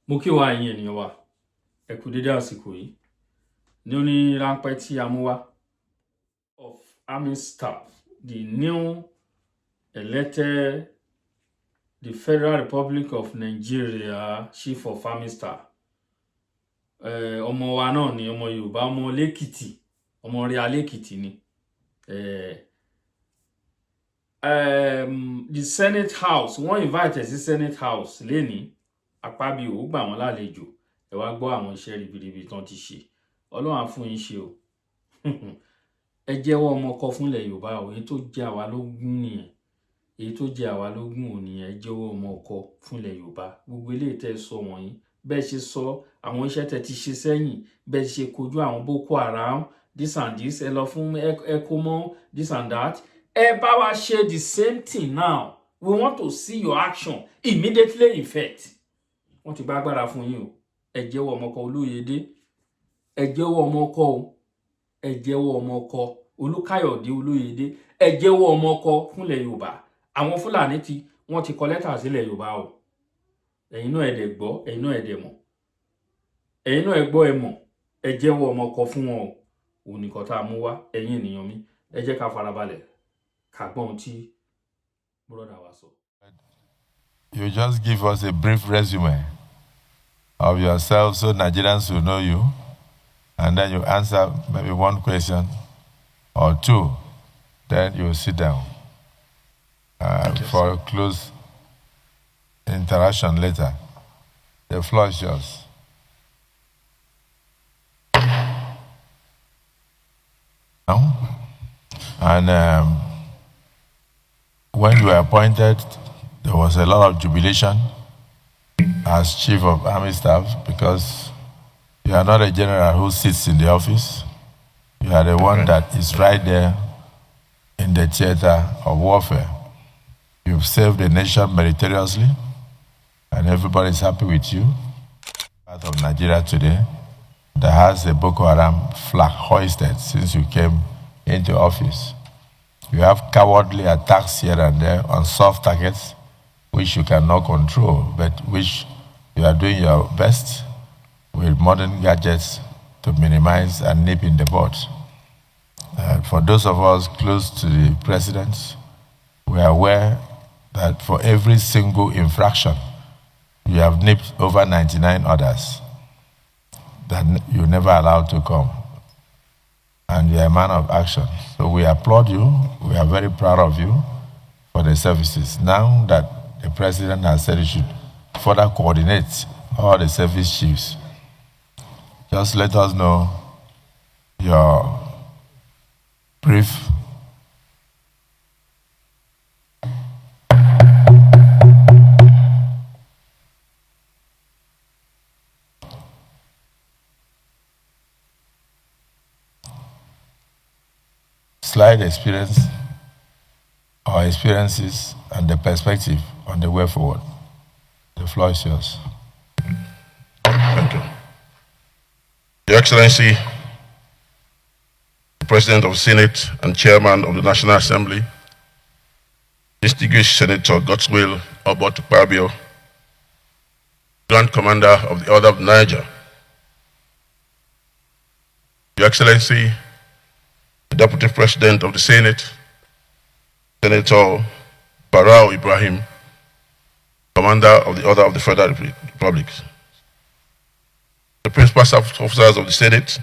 Mo kí wa ẹ̀yin ènìyàn wa, ẹ kú dédé àsìkò yìí. Ní oní ráńpẹ́ tí a mú wá of Army Staff, the new elected, the Federal Republic of Nigeria Chief of Army Staff. Ọmọ wa náà ni ọmọ Yorùbá, ọmọ lẹ́kìtì, ọmọ rí alẹ́kìtì ni. The Senate House, wọ́n invite sí Senate House lénìí. Akpabio ó gbà wọ́n lálejò, ẹ wá gbọ́ àwọn iṣẹ́ ribiribi tán ti ṣe. Ọlọ́run á fún yín ṣe o. Ẹ jẹ́wọ́ ọmọ ọkọ fúnlẹ̀ Yorùbá o, èyí tó jẹ àwa lógún nìyẹn. Èyí tó jẹ àwa lógún ò nìyẹn, ẹ jẹ́wọ́ ọmọ ọkọ fúnlẹ̀ Yorùbá. Gbogbo eléyìí tẹ́ sọ wọ̀nyí, bẹ́ẹ̀ ṣe sọ àwọn iṣẹ́ tẹ́ ti ṣe sẹ́yìn, bẹ́ẹ̀ ṣe kojú àwọn Boko Haram, this and this, ẹ lọ fún ECOMO, this and that. Ẹ bá wa ṣe the same thing now. We want to see your action immediately in effect. Wọ́n ti gba agbára fún yín o. Ẹ jẹ́wọ́ ọmọ ọkọ Olóyèdé. Ẹ jẹ́wọ́ ọmọ ọkọ o. Ẹ jẹ́wọ́ ọmọ ọkọ Olúkáyọ̀dé Olóyèdé. Ẹ jẹ́wọ́ ọmọ ọkọ fúnlẹ̀ Yorùbá. Àwọn Fúlàní wọ́n ti kọ lẹ́tà sílẹ̀ Yorùbá o. Ẹ̀yin náà ẹ dẹ̀ gbọ́, ẹ̀yin náà ẹ dẹ̀ mọ̀. Ẹ̀yin náà ẹ gbọ́ ẹ mọ̀. Ẹ jẹ́wọ́ ọmọ ọkọ fún wọn o. Òun nìkan tá a mú wá, ẹ̀yin ènìyàn mi. Ẹ jẹ́ ká farabalẹ̀ ká gbọ́ ohun tí brother wa sọ. You just give us a brief resume of yourself so Nigerians will know you, and then you answer maybe one question or two, then you sit down for a close interaction later. The floor is yours. And when you were appointed, there was a lot of jubilation as Chief of Army Staff because you are not a general who sits in the office. You are the one that is right there in the theater of warfare. You've served the nation meritoriously, and everybody is happy with you. Part of Nigeria today that has the Boko Haram flag hoisted since you came into office. You have cowardly attacks here and there on soft targets, which you cannot control, but which you are doing your best with modern gadgets to minimize and nip in the bud. For those of us close to the president, we are aware that for every single infraction, you have nipped over 99 others that you never allowed to come. And you are a man of action. So we applaud you. We are very proud of you for the services. Now that the president has said you should further coordinate all the service chiefs, just let us know your brief slide experience or experiences and the perspective on the way forward. The floor is yours. Thank you. Your Excellency, the President of the Senate and Chairman of the National Assembly, distinguished Senator Godswill Obot Akpabio, Grand Commander of the Order of Niger, Your Excellency, the Deputy President of the Senate, Senator Barao Ibrahim, Commander of the Order of the Federal Republic, the principal officers of the Senate,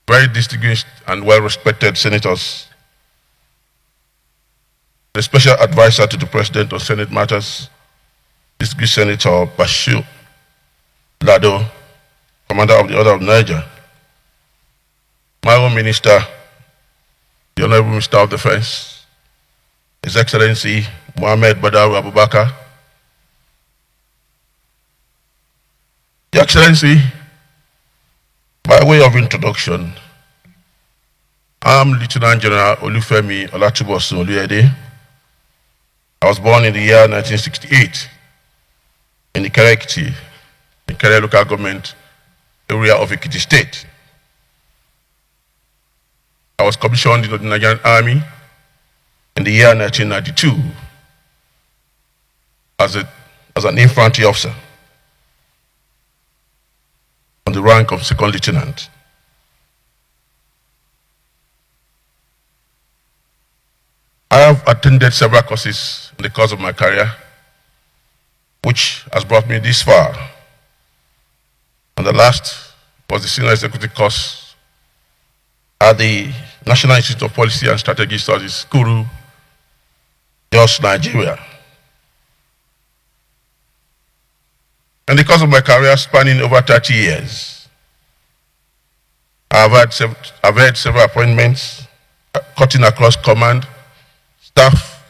very distinguished and well-respected senators, the special advisor to the President on Senate matters, distinguished Senator Bashir Lado, Commander of the Order of Niger, my own minister, the Honorable Minister of Defense, His Excellency Mohammed Badawi Abubakar, Your Excellency, by way of introduction, I'm Lieutenant General Olufemi Olatubosun Oluyede. I was born in the year 1968 in the Ikere local government area of Ekiti State. I was commissioned into the Nigerian Army in the year 1992 as a as an infantry officer on the rank of second lieutenant. I have attended several courses in the course of my career, which has brought me this far. And the last was the senior executive course at the National Institute of Policy and Strategic Studies, Kuru, Jos, Nigeria. In the course of my career spanning over 30 years, I've had several appointments cutting across command, staff,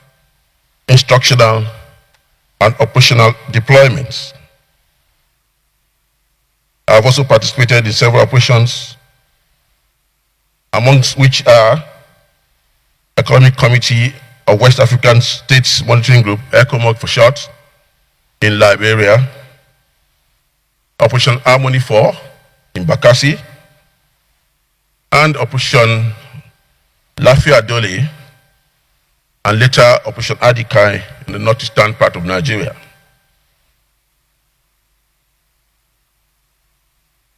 instructional, and operational deployments. I've also participated in several operations, amongst which are Economic Committee of West African States Monitoring Group, ECOMOG for short, in Liberia, Operation Harmony 4 in Bakassi, and Operation Lafia Dole, and later Operation Adikai in the northeastern part of Nigeria.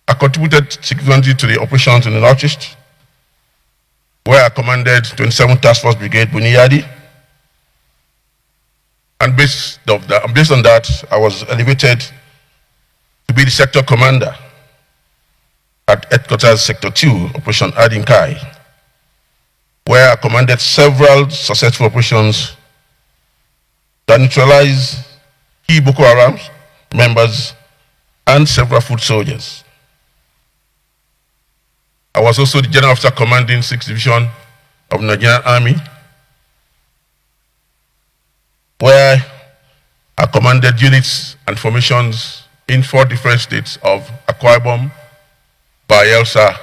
I contributed significantly to the operations in the northeast, where I commanded 27th Task Force Brigade Buniyadi. And based on that, I was elevated to be the sector commander at Headquarters Sector 2, Operation Adinkai, where I commanded several successful operations that neutralized key Boko Haram members and several foot soldiers. I was also the General Officer commanding 6th Division of the Nigerian Army, where I commanded units and formations in 4 different states of Akwa Ibom, Bayelsa,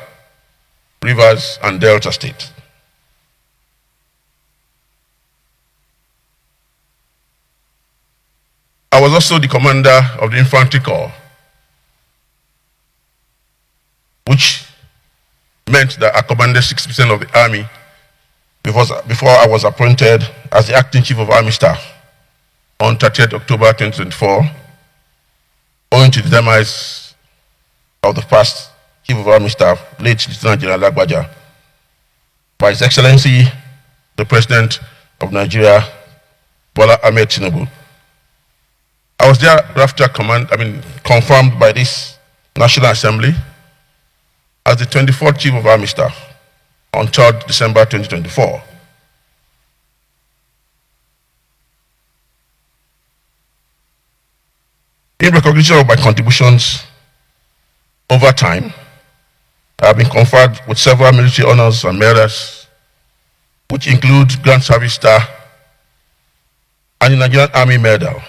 Rivers, and Delta State. I was also the commander of the Infantry Corps, which meant that I commanded 60% of the army before I was appointed as the acting chief of army staff on 30th October 2024, owing to the demise of the past chief of army staff, late Lieutenant General Lagbaja, by His Excellency, the President of Nigeria, Bola Ahmed Tinubu. I was thereafter confirmed by this National Assembly as the 24th Chief of Army Staff on 3rd December 2024. In recognition of my contributions over time, I have been conferred with several military honors and medals, which include Grand Service Star and the Nigerian Army Medal,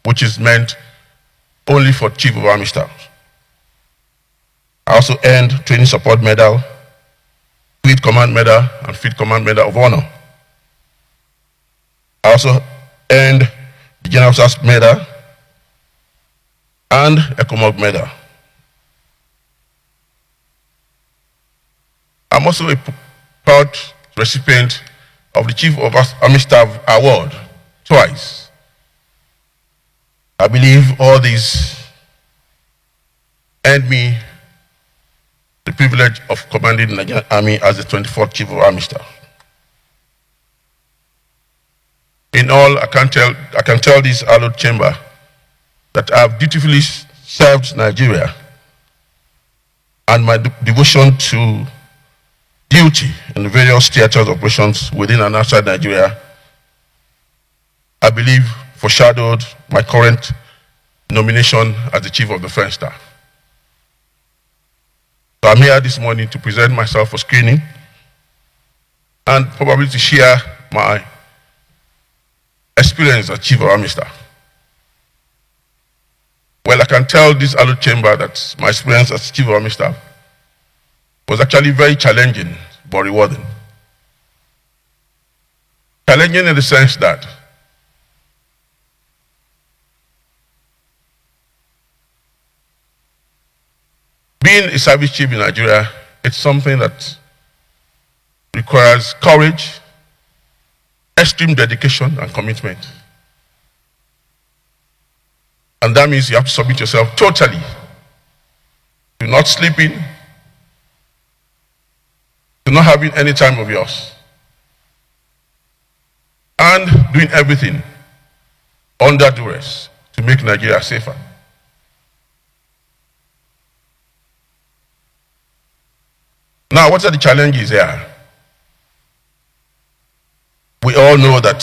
which is meant only for Chief of Army Staff. I also earned Training Support Medal, Field Command Medal, and Field Command Medal of Honor. I also earned the General Officer's Medal and ECOMOG Medal. I'm also a proud recipient of the Chief of Army Staff Award twice. I believe all these earned me the privilege of commanding the Nigerian Army as the 24th Chief of Army Staff. In all, I can tell this hallowed chamber that I have dutifully served Nigeria, and my devotion to duty in the various theaters of operations within and outside Nigeria, I believe, foreshadowed my current nomination as the Chief of the Defense Staff. So I'm here this morning to present myself for screening and probably to share my experience as Chief of Army Staff. Well, I can tell this hallowed chamber that my experience as Chief of Army Staff was actually very challenging but rewarding. Challenging in the sense that being a service chief in Nigeria, it's something that requires courage, extreme dedication, and commitment. And that means you have to submit yourself totally to not sleeping, to not having any time of yours, and doing everything under duress to make Nigeria safer. Now, what are the challenges here? We all know that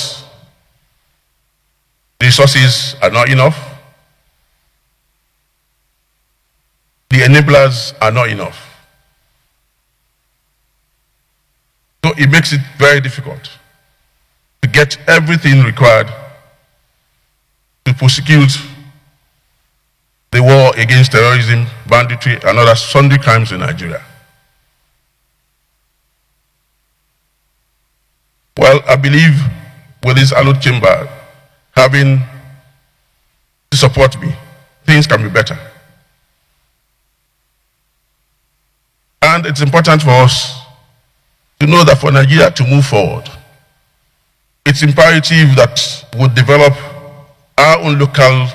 the resources are not enough. The enablers are not enough. So it makes it very difficult to get everything required to prosecute the war against terrorism, banditry, and other sundry crimes in Nigeria. Well, I believe with this hallowed chamber having to support me, things can be better. And it's important for us to know that for Nigeria to move forward, it's imperative that we develop our own local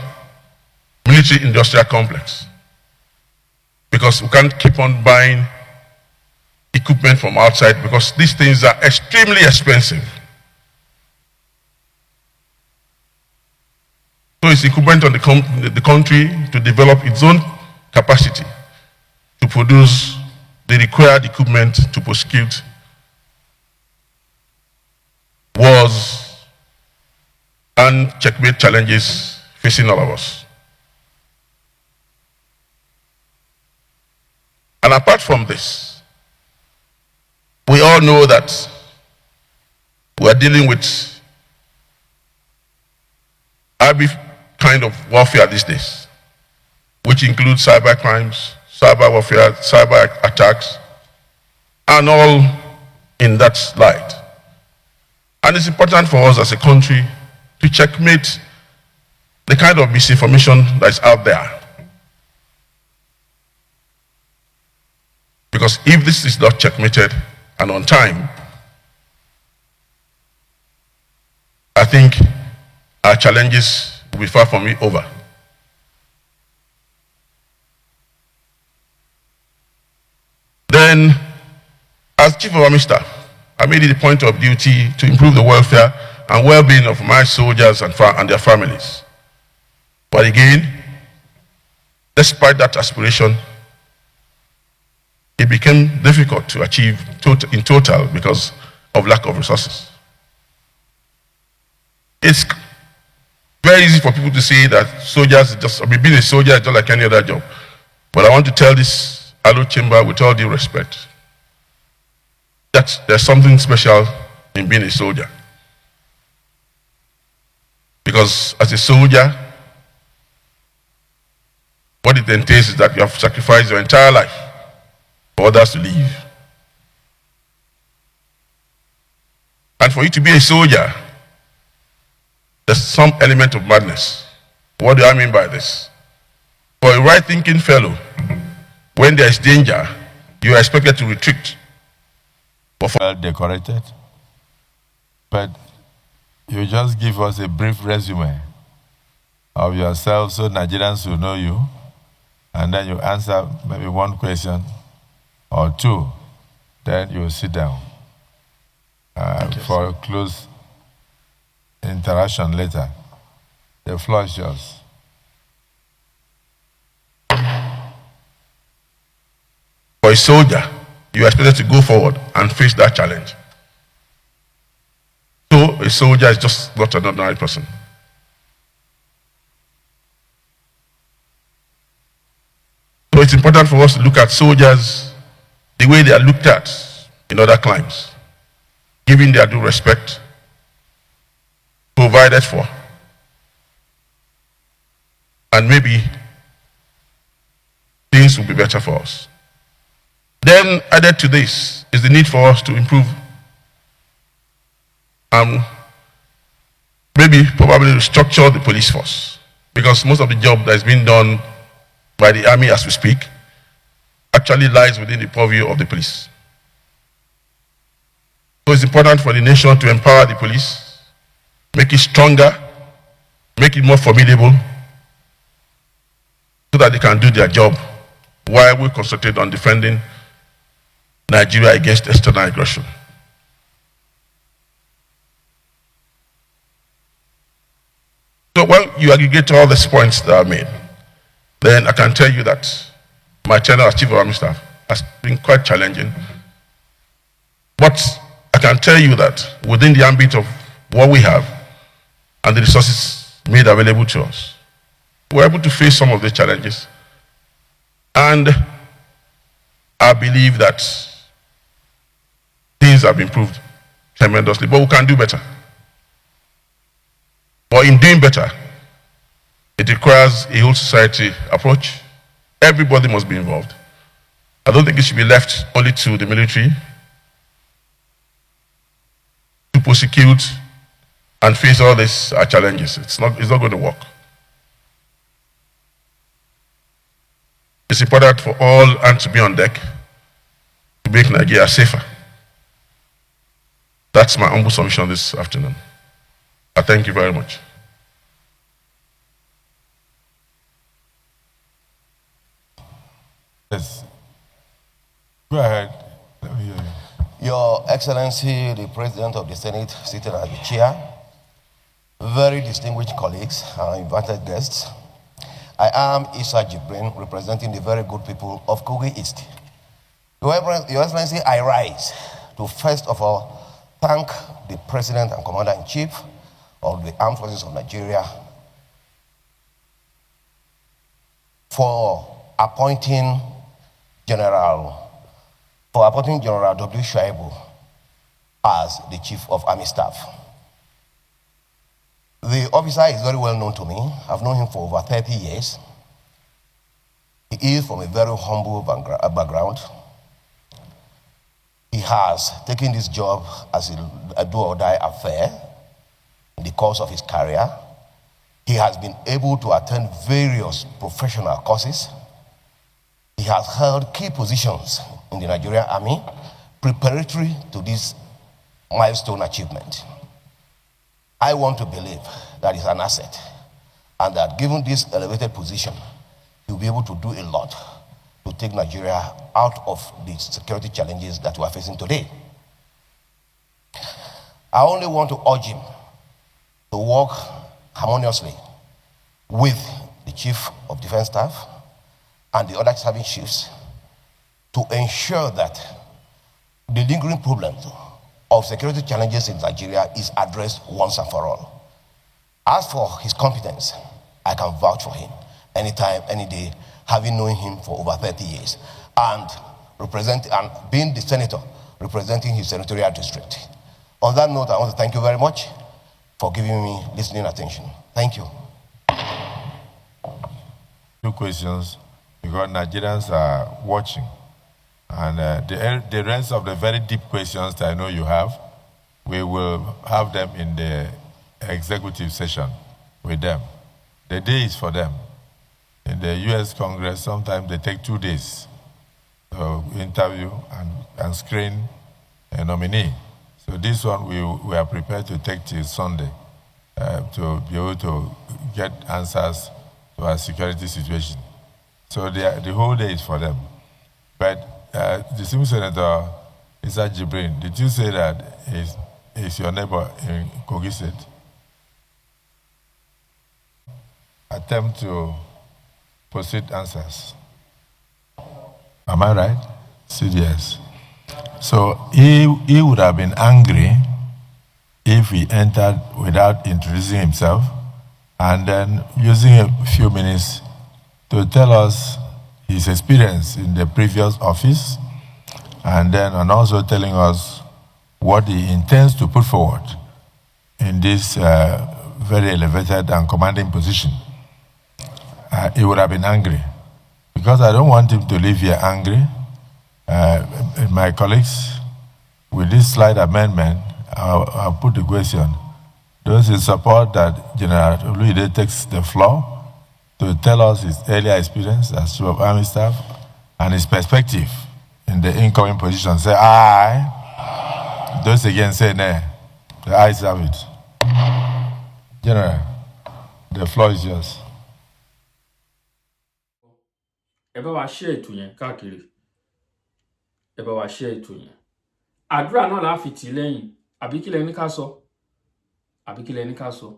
military-industrial complex, because we can't keep on buying equipment from outside, because these things are extremely expensive. So it's incumbent on the country to develop its own capacity to produce the required equipment to prosecute wars and checkmate challenges facing all of us. And apart from this, we all know that we are dealing with every kind of warfare these days, which includes cyber crimes, cyber warfare, cyber attacks, and all in that light. And it's important for us as a country to checkmate the kind of misinformation that is out there. Because if this is not checkmated and on time, I think our challenges will be far from over. Then, as Chief of Army Staff, I made it a point of duty to improve the welfare and well-being of my soldiers and their families. But again, despite that aspiration, it became difficult to achieve in total because of lack of resources. It's very easy for people to say that soldiers being a soldier is just like any other job. But I want to tell this hallowed chamber with all due respect that there's something special in being a soldier. Because as a soldier, what it entails is that you have sacrificed your entire life for others to live. And for you to be a soldier, there's some element of madness. What do I mean by this? For a right-thinking fellow, when there is danger, you are expected to retreat. Well decorated, but you just give us a brief resume of yourself so Nigerians will know you, and then you answer maybe one question or two, then you sit down for a close interaction later. The floor is yours. For a soldier, you are expected to go forward and face that challenge. So a soldier is just not an ordinary person. So it's important for us to look at soldiers the way they are looked at in other climes, giving their due respect, provided for, and maybe things will be better for us. Then added to this is the need for us to improve, probably restructure the police force, because most of the job that is being done by the army as we speak actually lies within the purview of the police. So it's important for the nation to empower the police, make it stronger, make it more formidable, that they can do their job while we concentrate on defending Nigeria against external aggression. So when you aggregate all these points that I made, then I can tell you that my tenure as Chief of Army Staff has been quite challenging. But I can tell you that within the ambit of what we have and the resources made available to us, we're able to face some of the challenges. And I believe that things have improved tremendously, but we can do better. But in doing better, it requires a whole society approach. Everybody must be involved. I don't think it should be left only to the military to prosecute and face all these challenges. It's not going to work. It's important for all hands to be on deck to make Nigeria safer. That's my humble submission this afternoon. I thank you very much. Yes. Go ahead. Let me hear you. Your Excellency, the President of the Senate, seated as the chair, very distinguished colleagues and invited guests, I am Issa Jibrin, representing the very good people of Kogi East. Your Excellency, I rise to first of all thank the President and Commander-in-Chief of the Armed Forces of Nigeria for appointing General W. Shuaibu as the Chief of Army Staff. The officer is very well known to me. I've known him for over 30 years. He is from a very humble background. He has taken this job as a do-or-die affair in the course of his career. He has been able to attend various professional courses. He has held key positions in the Nigerian Army preparatory to this milestone achievement. I want to believe that it's an asset and that given this elevated position, he'll be able to do a lot to take Nigeria out of the security challenges that we are facing today. I only want to urge him to work harmoniously with the Chief of Defense Staff and the other serving chiefs to ensure that the lingering problems of security challenges in Nigeria is addressed once and for all. As for his competence, I can vouch for him anytime, any day, having known him for over 30 years and being the senator representing his senatorial district. On that note, I want to thank you very much for giving me listening attention. Thank you. 2 questions, because Nigerians are watching. And the rest of the very deep questions that I know you have, we will have them in the executive session with them. The day is for them. In the US Congress, sometimes they take 2 days to interview and screen a nominee. So this one we are prepared to take till Sunday to be able to get answers to our security situation. So the whole day is for them. But the Senior Senator, Issa Jibrin, did you say that is your neighbor in Kogi State? Attempt to proceed answers. Am I right? CDS. So he would have been angry if he entered without introducing himself and then using a few minutes to tell us his experience in the previous office and also telling us what he intends to put forward in this very elevated and commanding position. He would have been angry because I don't want him to leave here angry. My colleagues, with this slight amendment, I'll put the question. Those in support that General Oluide takes the floor to tell us his earlier experience as Chief of Army Staff and his perspective in the incoming position. Say aye. Those again say nay. The ayes have it. General, the floor is yours. ẹ bá wa share ètò yẹn káàkiri, ẹ bá wa share ètò yẹn. Àdúrà náà la fi tì lẹ́yìn, àbí kí lẹ ní ká sọ, àbí kí lẹ ní ká sọ.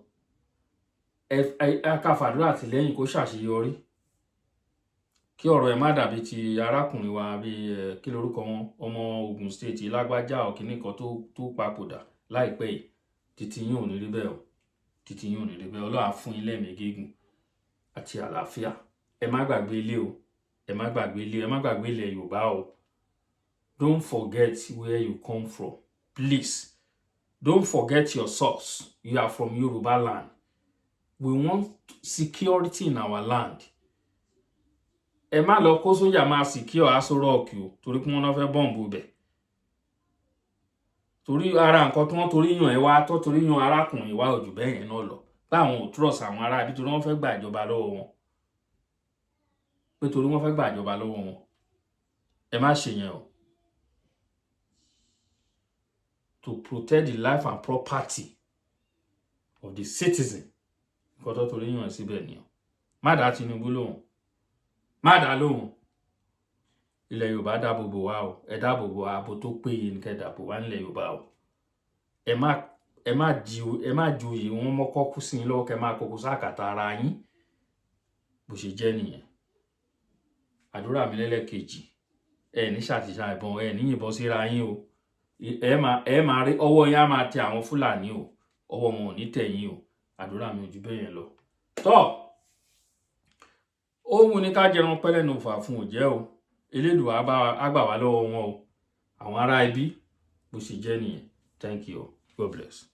Ẹ ká fàdúrà tì lẹ́yìn kó ṣàṣeyọrí, kí ọ̀rọ̀ ẹ má dàbí ti arákùnrin wa bí kí lorúkọ wọn, ọmọ Ogun State lágbájá ọ̀kìnní kan tó papòdà láìpẹ́ yìí. Títí yín ò ní rí bẹ́ẹ̀ o, títí yín ò ní rí bẹ́ẹ̀. Ọlọ́run á fún yín lẹ́mìí gígùn àti àlàáfíà. Ẹ má gbàgbé ilé o, ẹ má gbàgbé ilé, ẹ má gbàgbé ilẹ̀ Yorùbá o. Don't forget where you come from, please. Don't forget your source. You are from Yoruba land. We want security in our land. Ẹ má lọ kó sójà máa secure Aso Rock o, torí pé wọ́n náà fẹ́ bọ́ǹbù bẹ̀. Torí ara nǹkan tí wọ́n torí yàn ẹ wá tó torí yàn arákùnrin wá ojú bẹ́ẹ̀ yẹn náà lọ. Báwọn ò trust àwọn ará ibi torí wọ́n fẹ́ gba ìjọba lọ́wọ́ wọn. Pé torí wọ́n fẹ́ gba ìjọba lọ́wọ́ wọn. Ẹ má ṣe yẹn o. To protect the life and property of the citizen. Nǹkan tó torí yàn síbẹ̀ nìyẹn. Má dá Tinubu lóhùn. Má dá lóhùn. Ilẹ̀ Yorùbá dáàbò bò wá o. Ẹ dáàbò bò ààbò tó péye ní kẹ́ dáàbò wá nílẹ̀ Yorùbá o. Ẹ má joyè wọn mọ́kọ́ kú sí yín lọ́wọ́ kẹ́ máa kókó sákàtà ara yín. Bó ṣe jẹ́ nìyẹn. Àdúrà mi lẹ́lẹ́kejì. Ẹ ní ṣàtìṣà ìbọn, ẹ ní yìnbọn síra yín o. Ẹ máa rí ọwọ́ yín á máa tẹ àwọn Fúlàní o. Ọwọ́ wọn ò ní tẹ̀ yín o. Àdúrà mi ò jù bẹ́ẹ̀ yẹn lọ. Tọ́ ó wù ní ká jẹran pẹ́lẹ́ nù fà fún òjẹ́ o. Elédùà á gbà wá lọ́wọ́ wọn o. Àwọn ará ibi bó ṣe jẹ́ nìyẹn. Thank you. God bless.